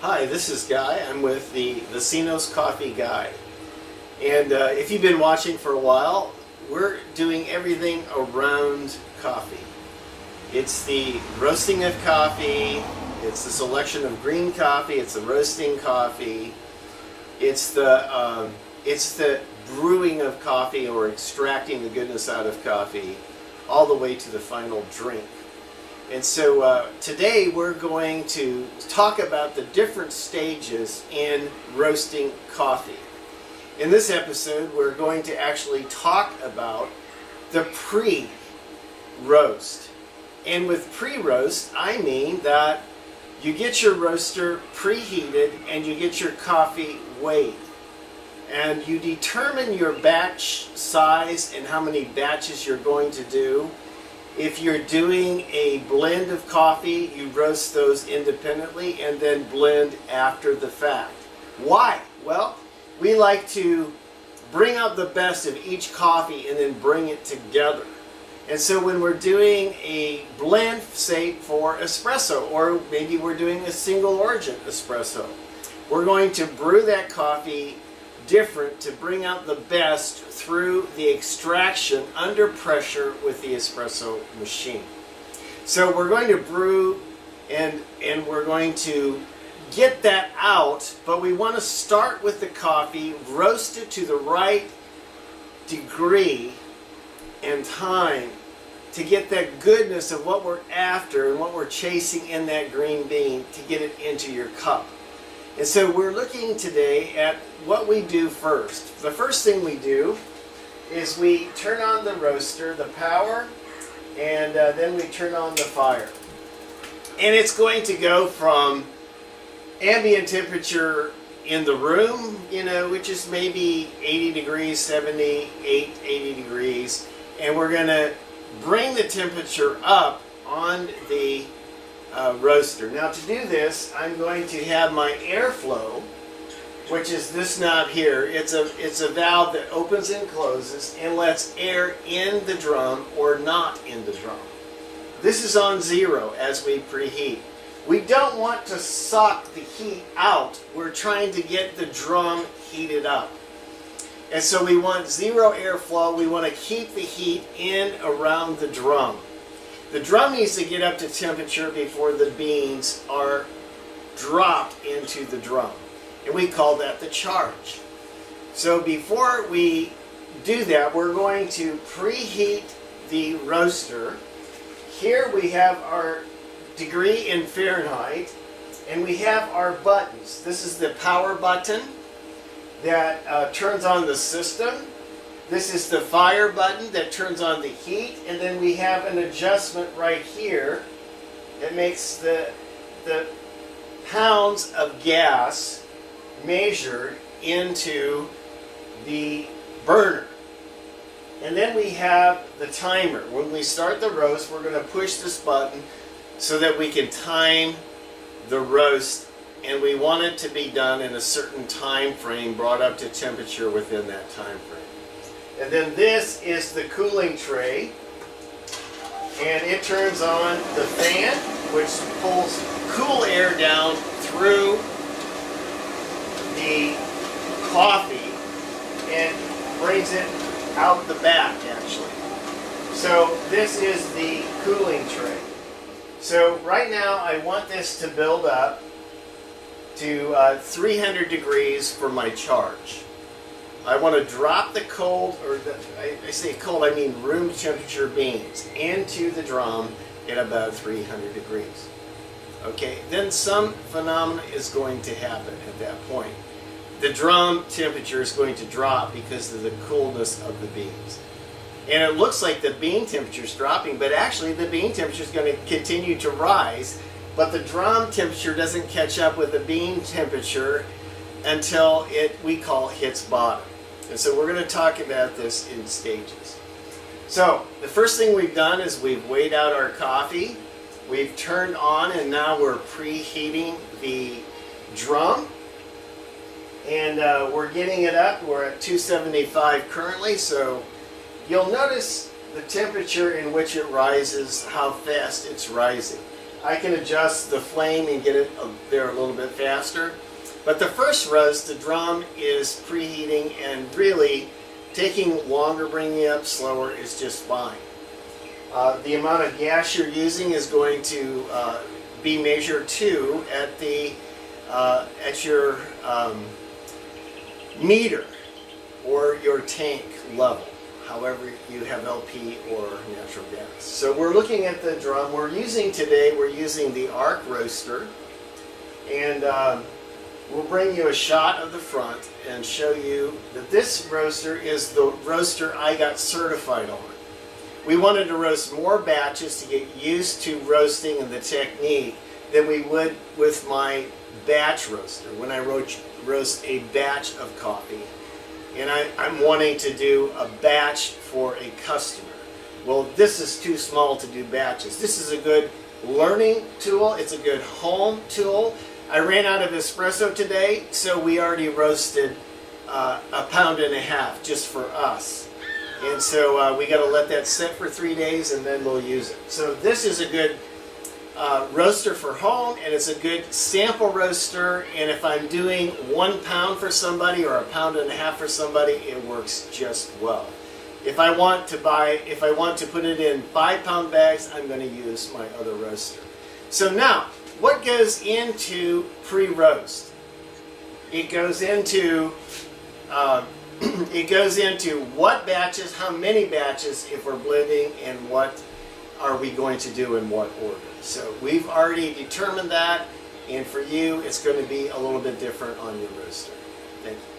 Hi, this is Guy. I'm with the Vecino's Coffee Guy. And if you've been watching for a while, we're doing everything around coffee. It's the roasting of coffee, it's the selection of green coffee, it's the roasting coffee, it's the brewing of coffee or extracting the goodness out of coffee, all the way to the final drink. And so today we're going to talk about the different stages in roasting coffee. In this episode, we're going to actually talk about the pre-roast. And with pre-roast, I mean that you get your roaster preheated and you get your coffee weighed. And you determine your batch size and how many batches you're going to do. If you're doing a blend of coffee, you roast those independently and then blend after the fact. Why? Well, we like to bring out the best of each coffee and then bring it together. And so when we're doing a blend, say for espresso, or maybe we're doing a single origin espresso, we're going to brew that coffee different to bring out the best through the extraction under pressure with the espresso machine. So we're going to brew and we're going to get that out, but we want to start with the coffee, roast it to the right degree and time to get that goodness of what we're after and what we're chasing in that green bean to get it into your cup. And so we're looking today at what we do first. The first thing we do is we turn on the roaster, the power, and then we turn on the fire. And it's going to go from ambient temperature in the room, which is maybe 80 degrees, 78, 80 degrees. And we're going to bring the temperature up on the roaster. Now to do this, I'm going to have my airflow, which is this knob here. It's a valve that opens and closes and lets air in the drum or not in the drum. This is on 0 as we preheat. We don't want to suck the heat out. We're trying to get the drum heated up. And so we want 0 airflow. We want to keep the heat in around the drum. The drum needs to get up to temperature before the beans are dropped into the drum. And we call that the charge. So before we do that, we're going to preheat the roaster. Here we have our degree in Fahrenheit, and we have our buttons. This is the power button that turns on the system. This is the fire button that turns on the heat, and then we have an adjustment right here that makes the pounds of gas measured into the burner. And then we have the timer. When we start the roast, we're going to push this button so that we can time the roast, and we want it to be done in a certain time frame, brought up to temperature within that time frame. And then this is the cooling tray, and it turns on the fan, which pulls cool air down through the coffee and brings it out the back, actually. So this is the cooling tray. So right now I want this to build up to 300 degrees for my charge. I want to drop the cold, or I say cold, I mean room temperature beans into the drum at about 300 degrees. Okay, then some phenomena is going to happen at that point. The drum temperature is going to drop because of the coolness of the beans. And it looks like the bean temperature is dropping, but actually the bean temperature is going to continue to rise, but the drum temperature doesn't catch up with the bean temperature until we call hits bottom. And so we're going to talk about this in stages. So the first thing we've done is we've weighed out our coffee. We've turned on, and now we're preheating the drum. And we're getting it up. We're at 275 currently. So you'll notice the temperature in which it rises, how fast it's rising. I can adjust the flame and get it there a little bit faster. But the first roast, the drum is preheating, and really taking longer, bringing it up slower is just fine. The amount of gas you're using is going to be measured too at your meter or your tank level, however you have LP or natural gas. So we're looking at the drum. We're using the arc roaster, and we'll bring you a shot of the front and show you that this roaster is the roaster I got certified on. We wanted to roast more batches to get used to roasting and the technique than we would with my batch roaster when I roast a batch of coffee. And I'm wanting to do a batch for a customer. Well, this is too small to do batches. This is a good learning tool. It's a good home tool. I ran out of espresso today, so we already roasted 1.5 pounds just for us. And so we got to let that sit for 3 days, and then we'll use it. So this is a good roaster for home, and it's a good sample roaster. And if I'm doing 1 pound for somebody or 1.5 pounds for somebody, it works just well. If I want to put it in 5-pound bags, I'm going to use my other roaster. So now, what goes into pre-roast? It goes into what batches, how many batches, if we're blending, and what are we going to do in what order. So we've already determined that, and for you, it's going to be a little bit different on your roaster. Thank you.